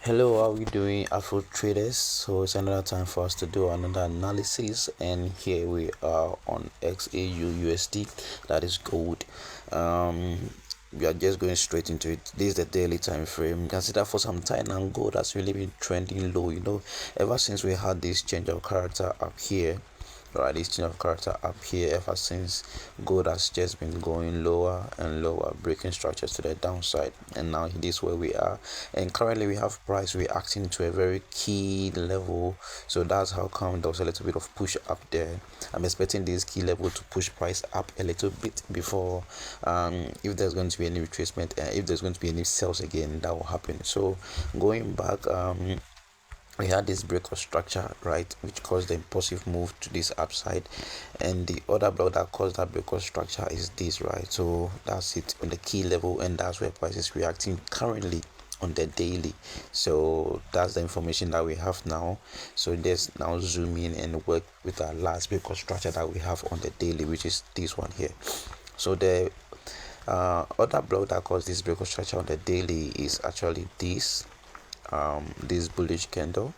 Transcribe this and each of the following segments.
Hello, how are we doing, Afro traders? So it's another time for us to do another analysis, and here we are on XAU USD, that is gold. We are just going straight into it. This is the daily time frame. You can see that for some time now, gold has really been trending low. Ever since we had this change of character up here. Right, this change of character up here, ever since gold has just been going lower and lower, breaking structures to the downside, and now this is where we are. And currently we have price reacting to a very key level, so that's how come there was a little bit of push up there. I'm expecting this key level to push price up a little bit before if there's going to be any retracement, if there's going to be any sales again, that will happen. So going back, we had this break of structure, right, which caused the impulsive move to this upside, and the other block that caused that break of structure is this, right? So that's it on the key level, and that's where price is reacting currently on the daily. So that's the information that we have now. So let's now zoom in and work with our last break of structure that we have on the daily, which is this one here. So the other block that caused this break of structure on the daily is actually this bullish candle,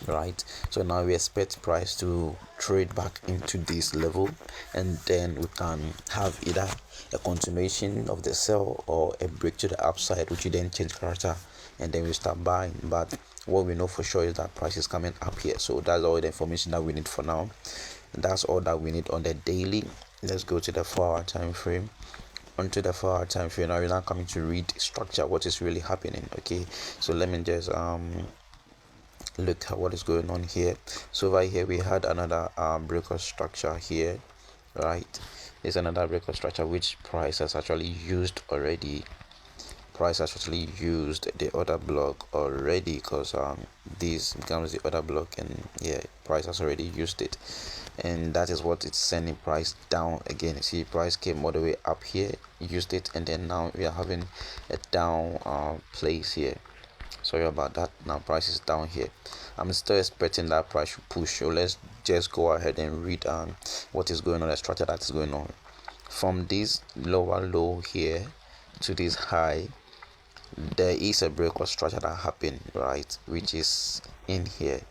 right? So now we expect price to trade back into this level, and then we can have either a continuation of the sell or a break to the upside, which you then change character and then we start buying. But what we know for sure is that price is coming up here. So that's all the information that we need for now. That's all that we need on the daily. Let's go to the 4-hour time frame. Onto the 4-hour time frame. Now we're not coming to read structure, what is really happening. Okay, so let me just look at what is going on here. So over here we had another breaker structure here, right? There's another breaker structure which price has actually used already. Price has actually used the other block already, because this becomes the other block, and yeah, price has already used it, and that is what it's sending price down again. You see, price came all the way up here, used it, and then now we are having a down place here. Sorry about that. Now price is down here. I'm still expecting that price should push, so let's just go ahead and read what is going on, the structure that is going on from this lower low here to this high. There is a break or structure that happened, right, which is in here,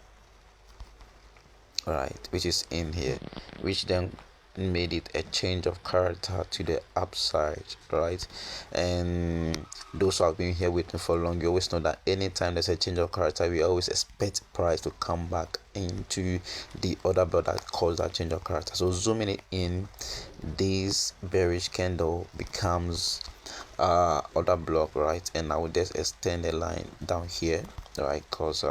right, which then made it a change of character to the upside, right? And those who have been here waiting for long, you always know that anytime there's a change of character, we always expect price to come back into the other block that caused that change of character. So zooming it in, this bearish candle becomes other block, right? And I will just extend the line down here, right, because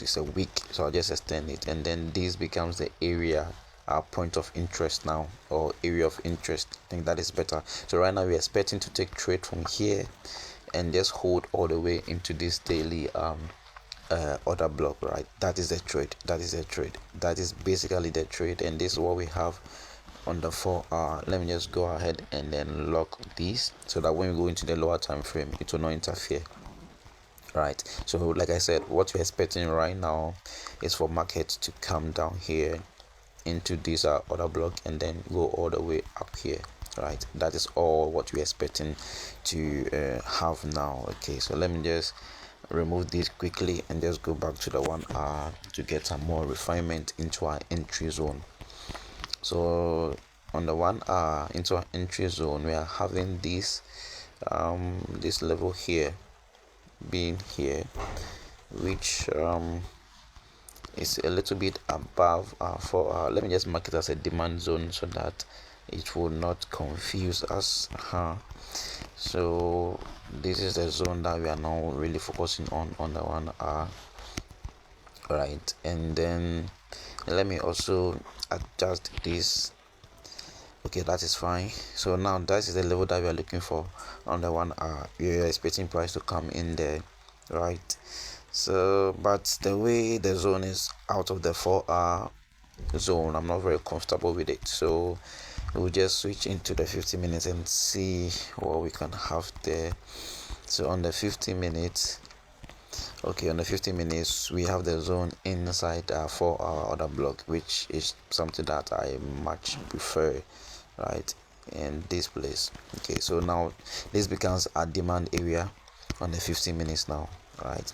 it's a week, so I'll just extend it, and then this becomes the area point of interest now, or area of interest. I think that is better. So right now we're expecting to take trade from here and just hold all the way into this daily order block, right? That is the trade. That is basically the trade, and this is what we have on the 4-hour. Let me just go ahead and then lock this, so that when we go into the lower time frame, it will not interfere, right? So like I said, what we're expecting right now is for market to come down here into this other block and then go all the way up here, right? That is all what we're expecting to have now. Okay, so let me just remove this quickly and just go back to the 1 hour to get some more refinement into our entry zone. So on the 1 hour into our entry zone, we are having this this level here being here, which is a little bit above for let me just mark it as a demand zone so that it will not confuse us. So this is the zone that we are now really focusing on the 1 hour, right? And then let me also adjust this. Okay, that is fine. So now that is the level that we are looking for on the 1 hour. We are expecting price to come in there, right? So but the way the zone is out of the 4-hour zone, I'm not very comfortable with it, so we'll just switch into the 50 minutes and see what we can have there. So on the 50 minutes, okay, on the 50 minutes we have the zone inside our 4-hour order block, which is something that I much prefer, right, in this place. Okay, so now this becomes a demand area on the 15 minutes now, right?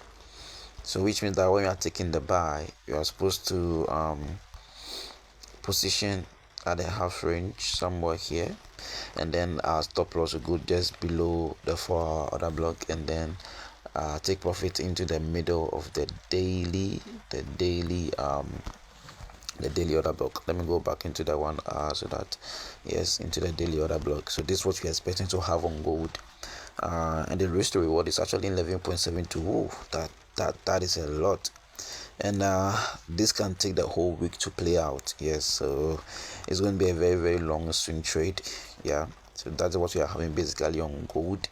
So which means that when you are taking the buy, you are supposed to position at the half range somewhere here, and then our stop loss will go just below the 4-hour order block, and then take profit into the middle of the daily order block. Let me go back into the 1 hour, so that yes, into the daily order block. So this is what we're expecting to have on gold, and the risk to reward is actually 11.72. Whoa, that is a lot. And this can take the whole week to play out. Yes, so it's going to be a very, very long swing trade. Yeah, so that's what we are having basically on gold.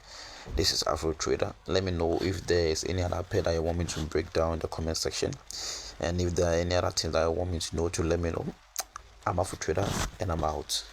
This is Afro Trader. Let me know if there is any other pair that you want me to break down in the comment section, and if there are any other things that you want me to know, to let me know. I'm Afro Trader, and I'm out.